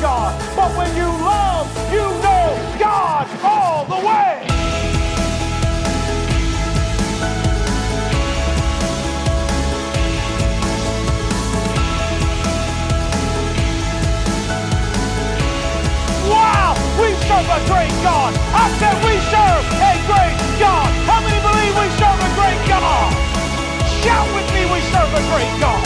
God. But when you love, you know God all the way. Wow, we serve a great God. I said we serve a great God. How many believe we serve a great God? Shout with me, we serve a great God.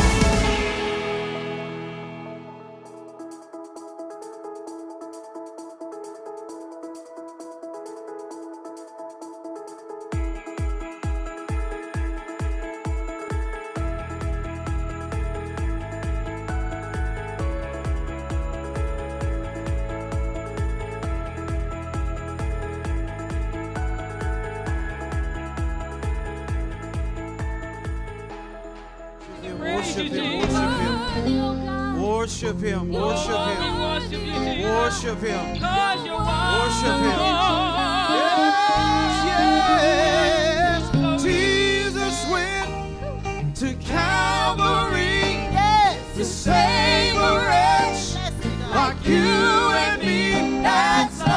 Worship him, worship him, worship him, worship him, worship him. Yes, yes, Jesus went to Calvary to save a wretch like you and me. That's love.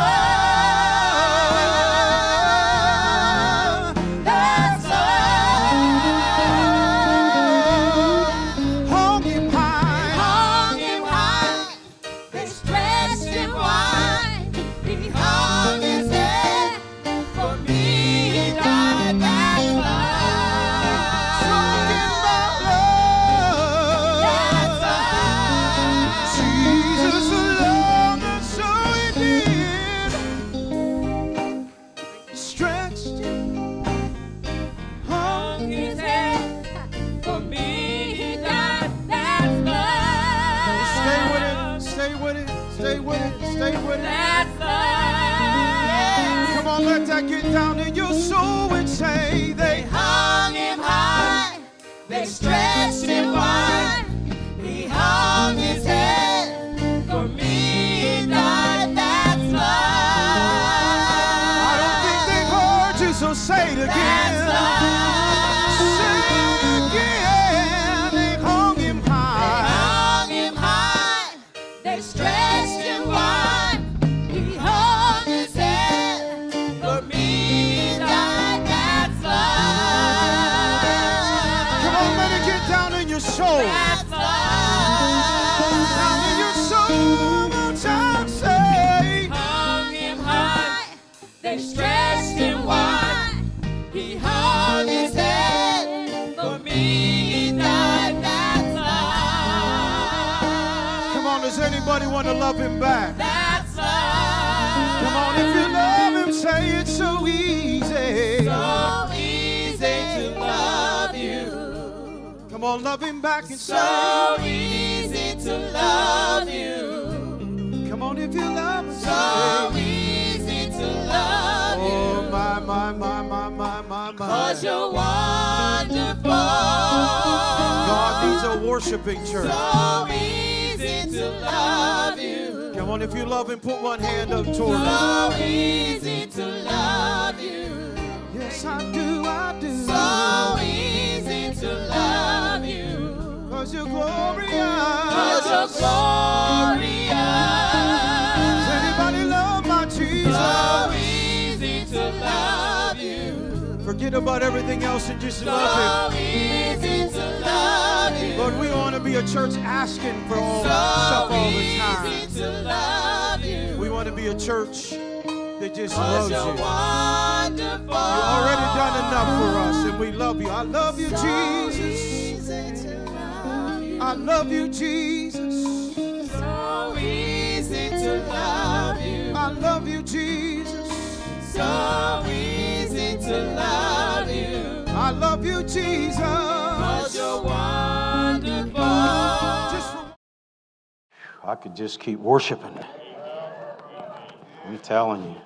Get down in your soul and say they hung him high, they stretched him wide, he hung his head, for me he died, that's love. I don't think they heard you, so say it again. That's love. Say it again. They hung him high, they stretched him wide, he hung his head, for me he died, that's love. Come on, let it get down in your soul. That's love. Down in your soul, one time say. Hung him high, they stretched him wide, he hung his head, for me he died, that's love. Come on, does anybody want to love him back? That's love. Come on, if you love him, say it's so easy. So easy to love you. Come on, love him back and say. So easy to love you. Come on, if you love him, so easy to love you. Oh, my. 'Cause you're wonderful. God needs a worshiping church. So easy to love you. Come on, if you love him, put one hand up toward him. So easy to love you. Yes, I do. So easy to love you. 'Cause you're glorious. 'Cause you're glorious. Does anybody love my Jesus? So easy to love you. Forget about everything else and just love him. So easy to love you. Lord, we want to be a church asking for all stuff all the time. So easy to love you. We want to be a church that just loves you. Wonderful. You've already done enough for us, and we love you. I love you, Jesus. I love you, Jesus. So easy to love you. I love you, Jesus. So easy to love you. I love you, Jesus. 'Cause you're wonderful. I could just keep worshiping. I'm telling you.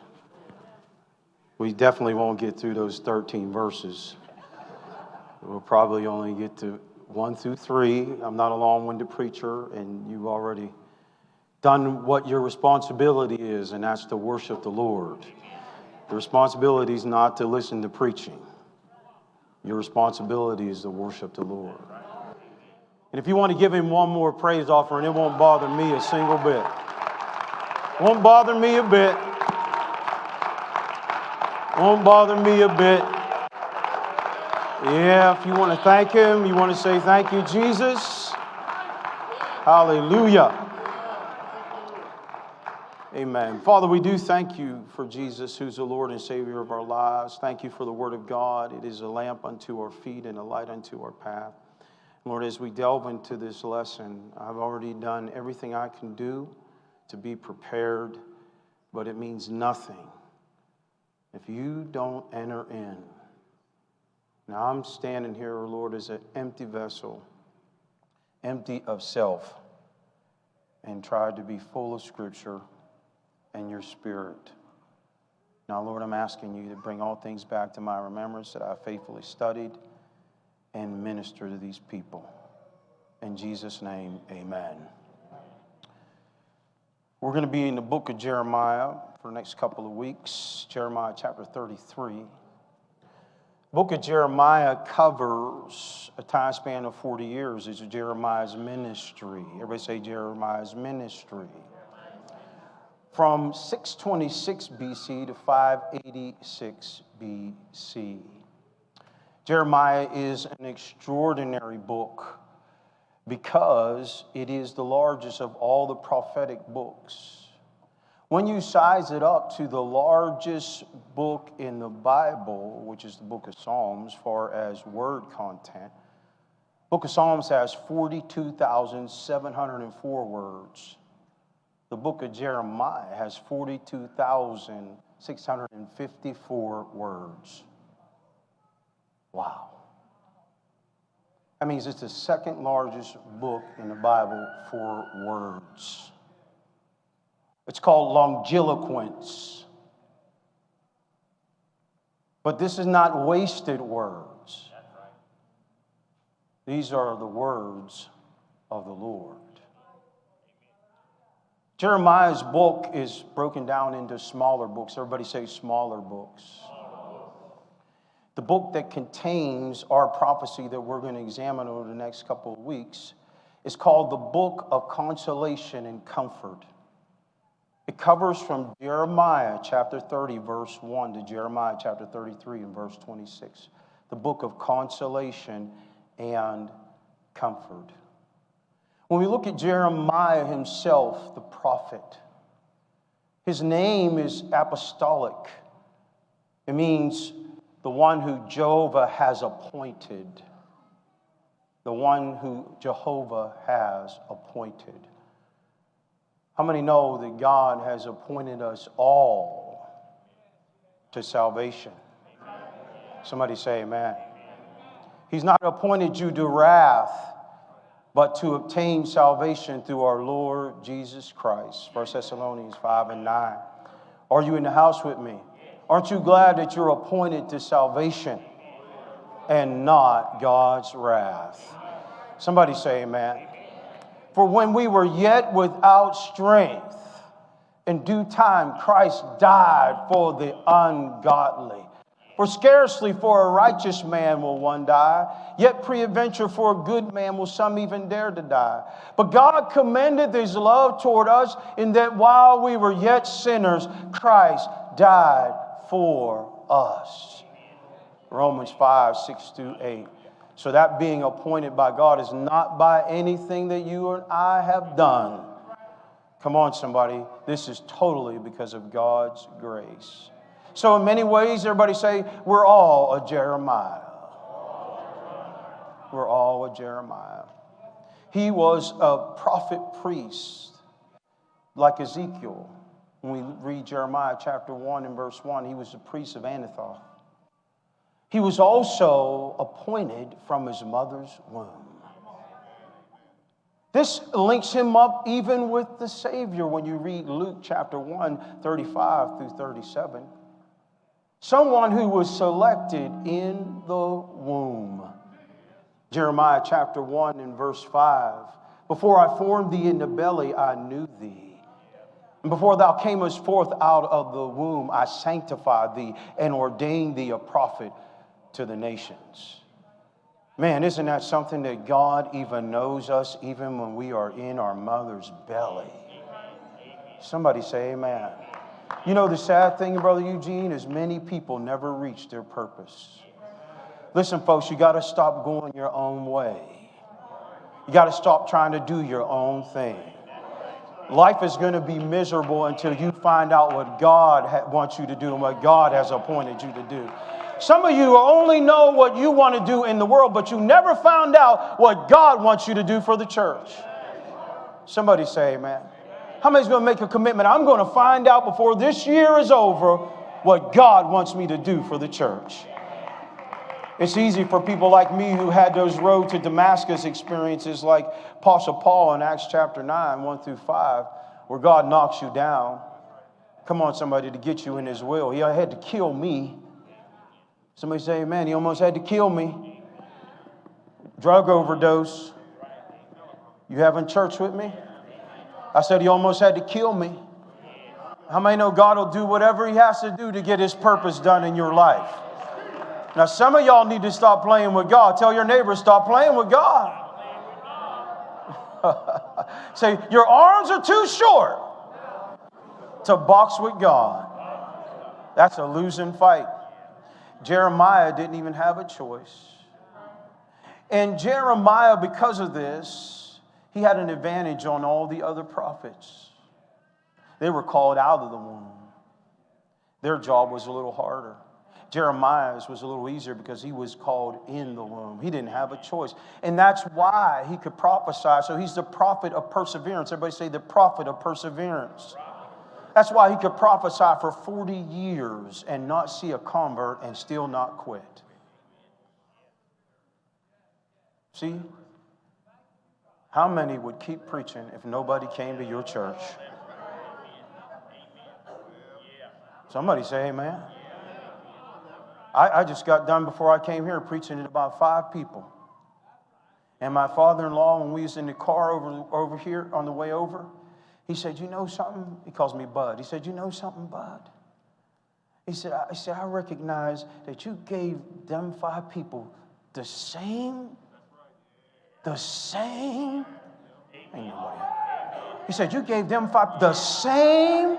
We definitely won't get through those 13 verses. We'll probably only get to 1 through 3. I'm not a long-winded preacher, and you've already done what your responsibility is, and that's to worship the Lord. The responsibility is not to listen to preaching. Your responsibility is to worship the Lord. And if you want to give him one more praise offering, it won't bother me a single bit. Won't bother me a bit. Won't bother me a bit. Yeah, if you want to thank him, you want to say thank you, Jesus. Hallelujah. Amen. Father, we do thank you for Jesus, who's the Lord and Savior of our lives. Thank you for the Word of God. It is a lamp unto our feet and a light unto our path. Lord, as we delve into this lesson, I've already done everything I can do to be prepared, but it means nothing if you don't enter in. Now I'm standing here, Lord, as an empty vessel, empty of self, and tried to be full of Scripture and your Spirit. Now, Lord, I'm asking you to bring all things back to my remembrance that I faithfully studied and minister to these people. In Jesus' name, amen. We're going to be in the book of Jeremiah for the next couple of weeks, Jeremiah chapter 33. The book of Jeremiah covers a time span of 40 years. It's Jeremiah's ministry. Everybody say Jeremiah's ministry. From 626 BC to 586 BC. Jeremiah is an extraordinary book because it is the largest of all the prophetic books. When you size it up to the largest book in the Bible, which is the book of Psalms, as far as word content, the book of Psalms has 42,704 words. The book of Jeremiah has 42,654 words. Wow. That means it's the second largest book in the Bible for words. It's called longiloquence. But this is not wasted words. These are the words of the Lord. Jeremiah's book is broken down into smaller books. Everybody say smaller books. The book that contains our prophecy that we're going to examine over the next couple of weeks is called the Book of Consolation and Comfort. It covers from Jeremiah chapter 30, verse 1 to Jeremiah chapter 33 and verse 26. The book of consolation and comfort. When we look at Jeremiah himself, the prophet, his name is apostolic. It means the one who Jehovah has appointed. The one who Jehovah has appointed. How many know that God has appointed us all to salvation? Somebody say amen. He's not appointed you to wrath, but to obtain salvation through our Lord Jesus Christ. 1 Thessalonians 5 and 9. Are you in the house with me? Aren't you glad that you're appointed to salvation and not God's wrath? Somebody say amen. For when we were yet without strength, in due time Christ died for the ungodly. For scarcely for a righteous man will one die, yet peradventure for a good man will some even dare to die. But God commended his love toward us in that while we were yet sinners, Christ died for us. Romans 5, 6-8. So that being appointed by God is not by anything that you and I have done. Come on, somebody. This is totally because of God's grace. So in many ways, everybody say, we're all a Jeremiah. We're all a Jeremiah. He was a prophet priest like Ezekiel. When we read Jeremiah chapter 1 and verse 1, he was the priest of Anathoth. He was also appointed from his mother's womb. This links him up even with the Savior when you read Luke chapter 1, 35 through 37. Someone who was selected in the womb. Jeremiah chapter 1 and verse 5. Before I formed thee in the belly, I knew thee. And before thou camest forth out of the womb, I sanctified thee and ordained thee a prophet to the nations. Man, isn't that something that God even knows us even when we are in our mother's belly? Somebody say amen. You know, the sad thing, Brother Eugene, is many people never reach their purpose. Listen, folks, you got to stop going your own way. You got to stop trying to do your own thing. Life is going to be miserable until you find out what God wants you to do and what God has appointed you to do. Some of you only know what you want to do in the world, but you never found out what God wants you to do for the church. Somebody say amen. How many's going to make a commitment? I'm going to find out before this year is over what God wants me to do for the church. It's easy for people like me who had those road to Damascus experiences like Apostle Paul in Acts chapter 9, 1 through 5, where God knocks you down. Come on, somebody, to get you in his will. He had to kill me. Somebody say amen. He almost had to kill me. Drug overdose. You having church with me? I said he almost had to kill me. How many know God will do whatever he has to do to get his purpose done in your life? Now, some of y'all need to stop playing with God. Tell your neighbor, stop playing with God. Say, your arms are too short to box with God. That's a losing fight. Jeremiah didn't even have a choice. And Jeremiah, because of this, he had an advantage on all the other prophets. They were called out of the womb. Their job was a little harder. Jeremiah's was a little easier because he was called in the womb. He didn't have a choice. And that's why he could prophesy. So he's the prophet of perseverance. Everybody say the prophet of perseverance. That's why he could prophesy for 40 years and not see a convert and still not quit. See? How many would keep preaching if nobody came to your church? Somebody say amen. I just got done before I came here preaching to about 5 people. And my father-in-law, when we was in the car over here on the way over, he said, you know something? He calls me Bud. He said, you know something, Bud? He said, I recognize that you gave them 5 people the same. Ain't nobody. He said, you gave them 5 the same.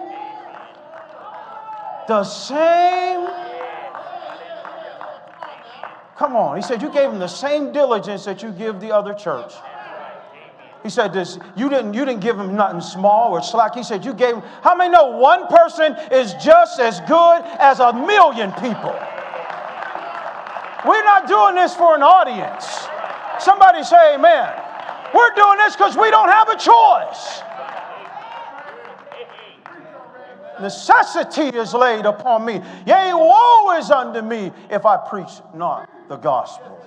Come on. He said, you gave them the same diligence that you give the other church. He said this, you didn't give them nothing small or slack. He said, you gave them, how many know one person is just as good as 1,000,000 people? We're not doing this for an audience. Somebody say amen. We're doing this because we don't have a choice. Necessity is laid upon me. Yea, woe is unto me if I preach not the gospel.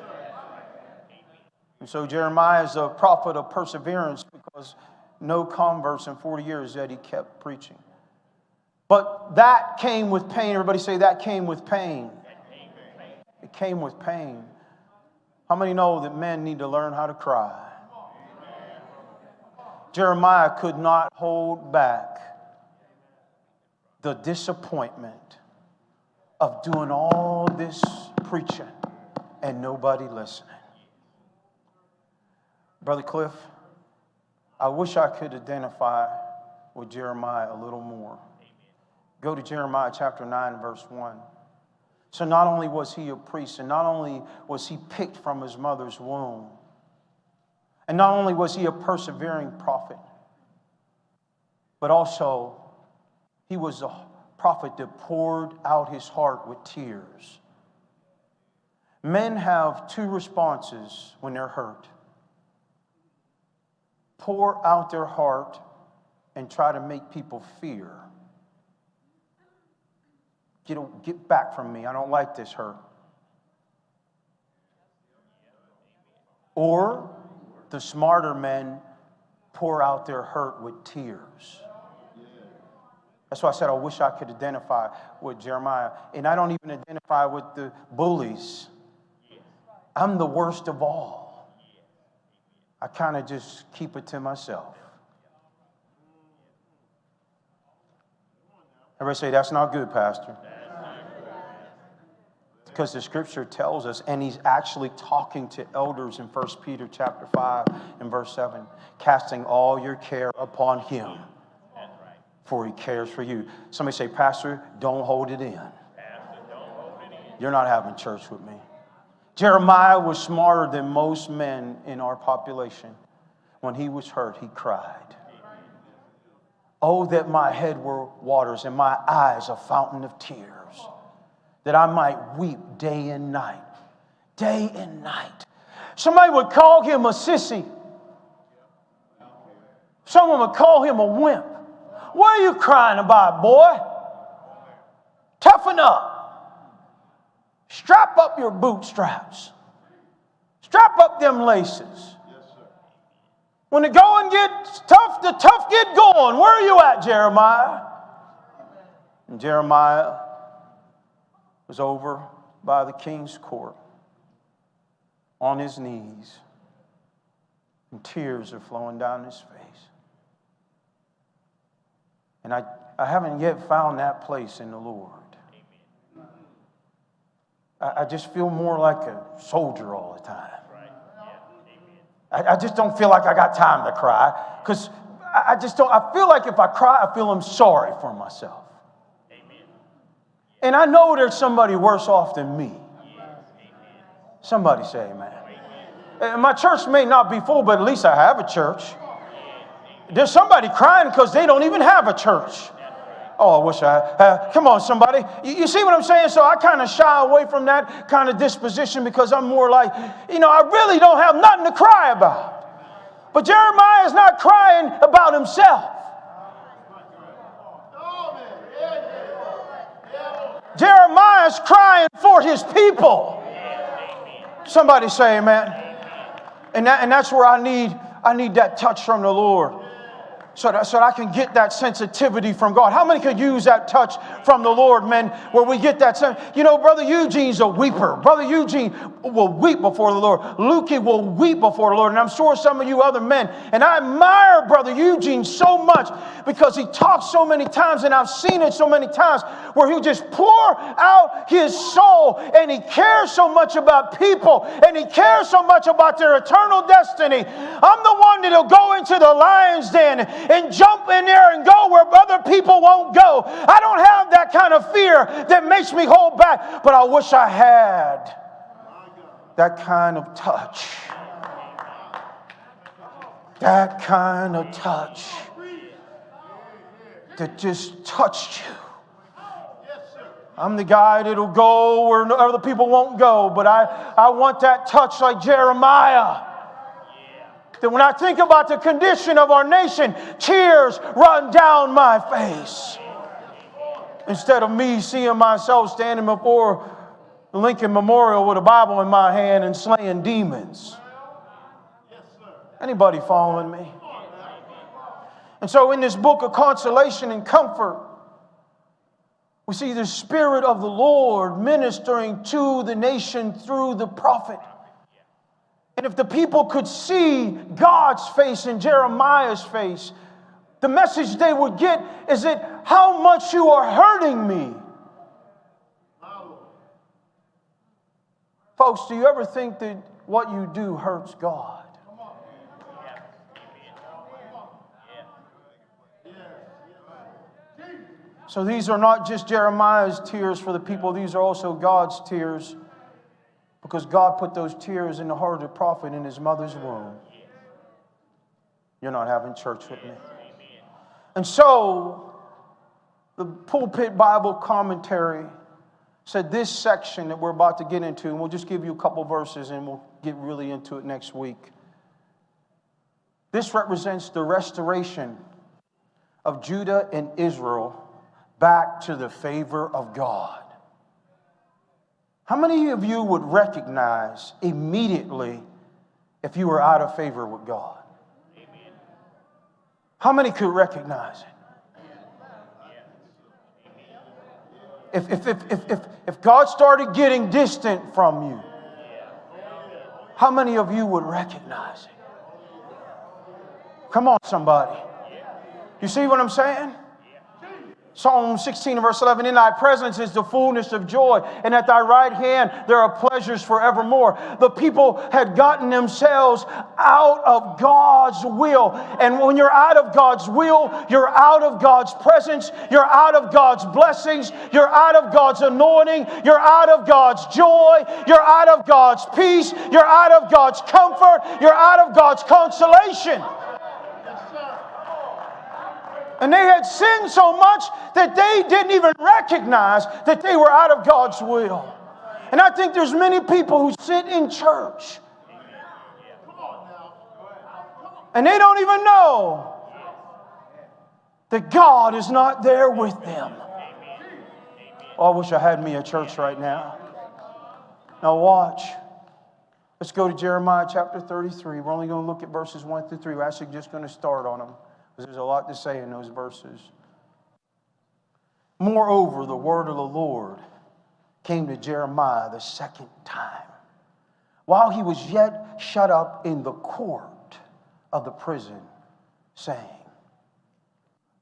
And so Jeremiah is a prophet of perseverance because no converts in 40 years yet he kept preaching. But that came with pain. Everybody say that came with pain. It came with pain. How many know that men need to learn how to cry? Jeremiah could not hold back the disappointment of doing all this preaching and nobody listening. Brother Cliff, I wish I could identify with Jeremiah a little more. Go to Jeremiah chapter 9, verse 1. So not only was he a priest, and not only was he picked from his mother's womb, and not only was he a persevering prophet, but also he was a prophet that poured out his heart with tears. Men have 2 responses when they're hurt. Pour out their heart and try to make people fear. Get back from me. I don't like this hurt. Or the smarter men pour out their hurt with tears. That's why I said I wish I could identify with Jeremiah. And I don't even identify with the bullies. I'm the worst of all. I kind of just keep it to myself. Everybody say, that's not good, Pastor. Because the scripture tells us, and he's actually talking to elders in 1 Peter chapter 5 and verse 7, casting all your care upon him. for he cares for you. Somebody say, Pastor, don't hold it in. You're not having church with me. Jeremiah was smarter than most men in our population. When he was hurt, he cried. Oh, that my head were waters and my eyes a fountain of tears, that I might weep day and night. Day and night. Somebody would call him a sissy. Someone would call him a wimp. What are you crying about, boy? Toughen up. Strap up your bootstraps. Strap up them laces. When the going gets tough, the tough get going. Where are you at, Jeremiah? And Jeremiah was over by the king's court on his knees, and tears are flowing down his face. And I haven't yet found that place in the Lord. I just feel more like a soldier all the time. I just don't feel like I got time to cry, because I feel like if I cry, I feel I'm sorry for myself. And I know there's somebody worse off than me. Somebody say amen. And my church may not be full, but at least I have a church. There's somebody crying because they don't even have a church. Oh, I wish I had. Come on, somebody. You see what I'm saying? So I kind of shy away from that kind of disposition, because I'm more like, I really don't have nothing to cry about. But Jeremiah is not crying about himself. Jeremiah is crying for his people. Somebody say amen. And that's where I need that touch from the Lord. So that I can get that sensitivity from God. How many could use that touch from the Lord, man, where we get that sense? Brother Eugene's a weeper. Brother Eugene will weep before the Lord. Lukey will weep before the Lord. And I'm sure some of you other men. And I admire Brother Eugene so much, because he talks so many times, and I've seen it so many times, where he'll just pour out his soul, and he cares so much about people, and he cares so much about their eternal destiny. I'm the one that'll go into the lion's den and jump in there and go where other people won't go. I don't have that kind of fear that makes me hold back, but I wish I had that kind of touch. That kind of touch that just touched you. I'm the guy that'll go where other people won't go, but I want that touch like Jeremiah. That when I think about the condition of our nation, tears run down my face. Instead of me seeing myself standing before the Lincoln Memorial with a Bible in my hand and slaying demons. Anybody following me? And so in this book of consolation and comfort, we see the Spirit of the Lord ministering to the nation through the prophet. And if the people could see God's face in Jeremiah's face, the message they would get is that how much you are hurting me. Folks, do you ever think that what you do hurts God? So these are not just Jeremiah's tears for the people, these are also God's tears. Because God put those tears in the heart of the prophet in his mother's womb. You're not having church with me. And so, the Pulpit Bible Commentary said this section that we're about to get into, and we'll just give you a couple verses and we'll get really into it next week. This represents the restoration of Judah and Israel back to the favor of God. How many of you would recognize immediately if you were out of favor with God? Amen. How many could recognize it? If God started getting distant from you, how many of you would recognize it? Come on, somebody. You see what I'm saying? Psalm 16 verse 11, in thy presence is the fullness of joy, and at thy right hand there are pleasures forevermore. The people had gotten themselves out of God's will. And when you're out of God's will, you're out of God's presence, you're out of God's blessings, you're out of God's anointing, you're out of God's joy, you're out of God's peace, you're out of God's comfort, you're out of God's consolation. And they had sinned so much that they didn't even recognize that they were out of God's will. And I think there's many people who sit in church and they don't even know that God is not there with them. Oh, I wish I had me a church right now. Now watch. Let's go to Jeremiah chapter 33. We're only going to look at verses 1 through 3. We're actually just going to start on them, because there's a lot to say in those verses. Moreover, the word of the Lord came to Jeremiah the second time, while he was yet shut up in the court of the prison, saying,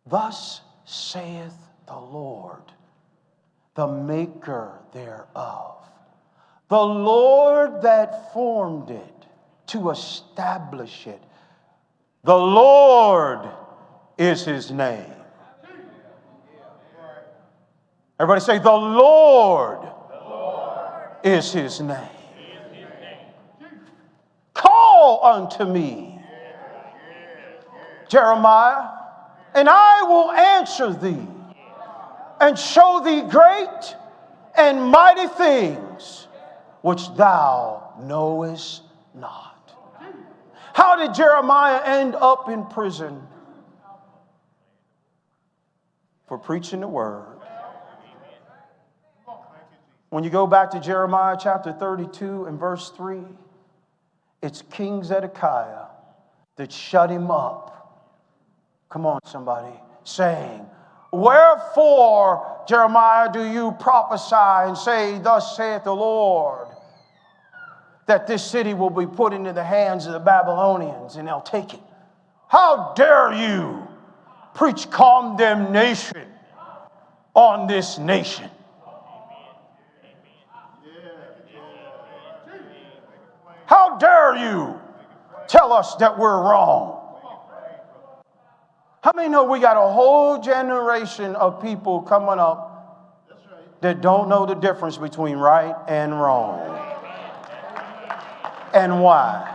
Thus saith the Lord, the maker thereof, the Lord that formed it to establish it. The Lord is his name. Everybody say, the Lord is his name. Call unto me, Jeremiah, and I will answer thee and show thee great and mighty things which thou knowest not. How did Jeremiah end up in prison? For preaching the word. When you go back to Jeremiah chapter 32 and verse 3, it's King Zedekiah that shut him up. Come on, somebody. Saying, Wherefore, Jeremiah, do you prophesy and say, Thus saith the Lord, that this city will be put into the hands of the Babylonians and they'll take it? How dare you preach condemnation on this nation? How dare you tell us that we're wrong? How many know we got a whole generation of people coming up that don't know the difference between right and wrong? And why?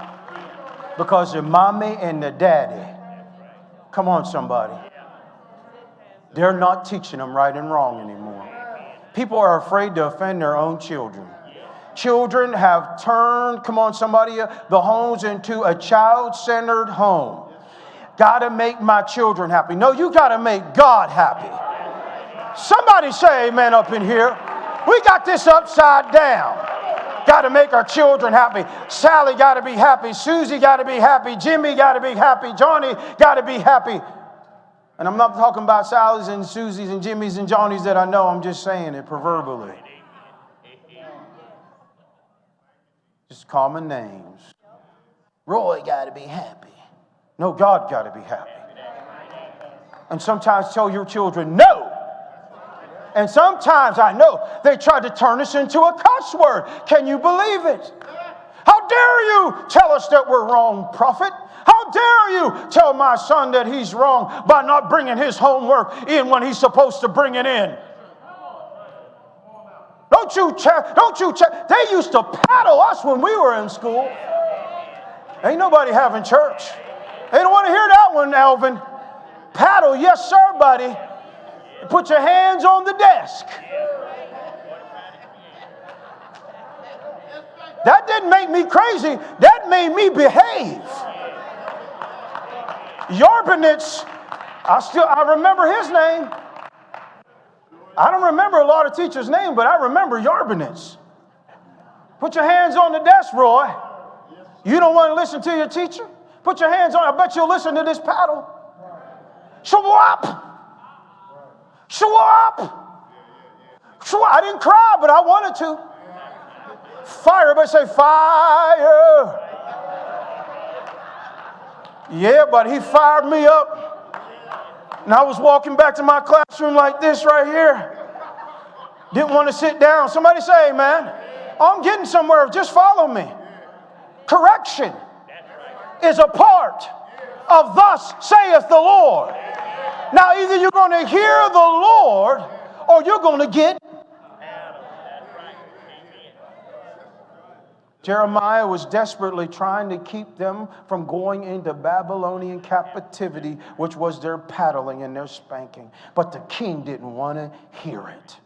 Because the mommy and the daddy, come on somebody, they're not teaching them right and wrong anymore. People are afraid to offend their own children. Children have turned, come on somebody, the homes into a child-centered home. Got to make my children happy. No, you got to make God happy. Somebody say amen up in here. We got this upside down. Got to make our children happy. Sally got to be happy. Susie got to be happy. Jimmy got to be happy. Johnny got to be happy. And I'm not talking about Sally's and Susie's and Jimmy's and Johnny's that I know. I'm just saying it proverbially. Just common names. Roy got to be happy. No, God got to be happy. And sometimes tell your children no. And sometimes I know they try to turn us into a cuss word. Can you believe it? How dare you tell us that we're wrong, prophet? How dare you tell my son that he's wrong by not bringing his homework in when he's supposed to bring it in? Don't you check? They used to paddle us when we were in school. Ain't nobody having church. They don't want to hear that one, Alvin. Paddle, yes sir, buddy. Put your hands on the desk. That didn't make me crazy. That made me behave. Yarbonitz, I remember his name. I don't remember a lot of teachers' names, but I remember Yarbonitz. Put your hands on the desk, Roy. You don't want to listen to your teacher? Put your hands on. I bet you'll listen to this paddle. Show up. Show up. Show up. I didn't cry, but I wanted to. Fire. Everybody say fire. Yeah, but he fired me up. And I was walking back to my classroom like this right here. Didn't want to sit down. Somebody say, amen. I'm getting somewhere. Just follow me. Correction is a part of thus saith the Lord. Now, either you're going to hear the Lord or you're going to get. Jeremiah was desperately trying to keep them from going into Babylonian captivity, which was their paddling and their spanking. But the king didn't want to hear it.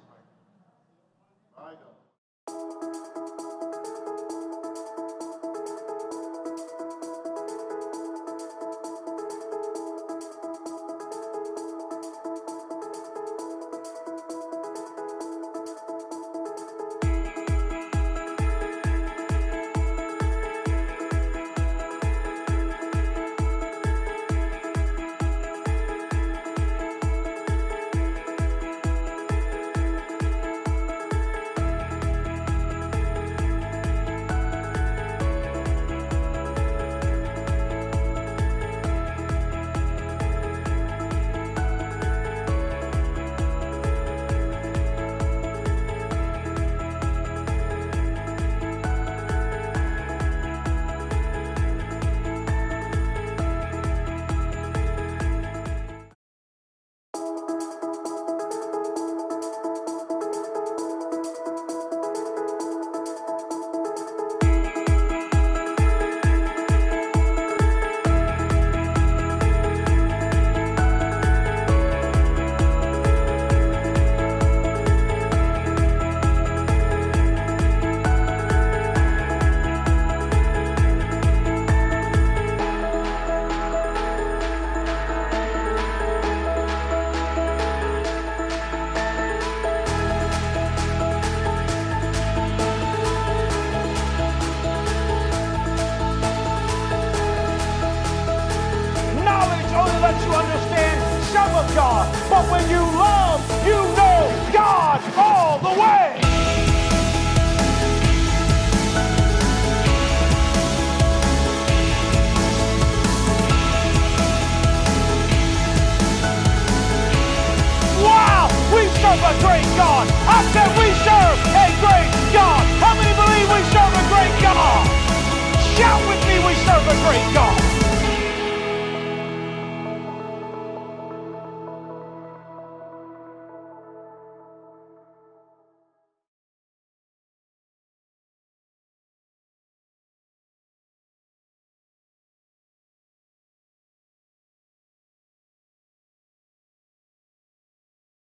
God. But when you love, you know God all the way. Wow, we serve a great God. I said we serve a great God.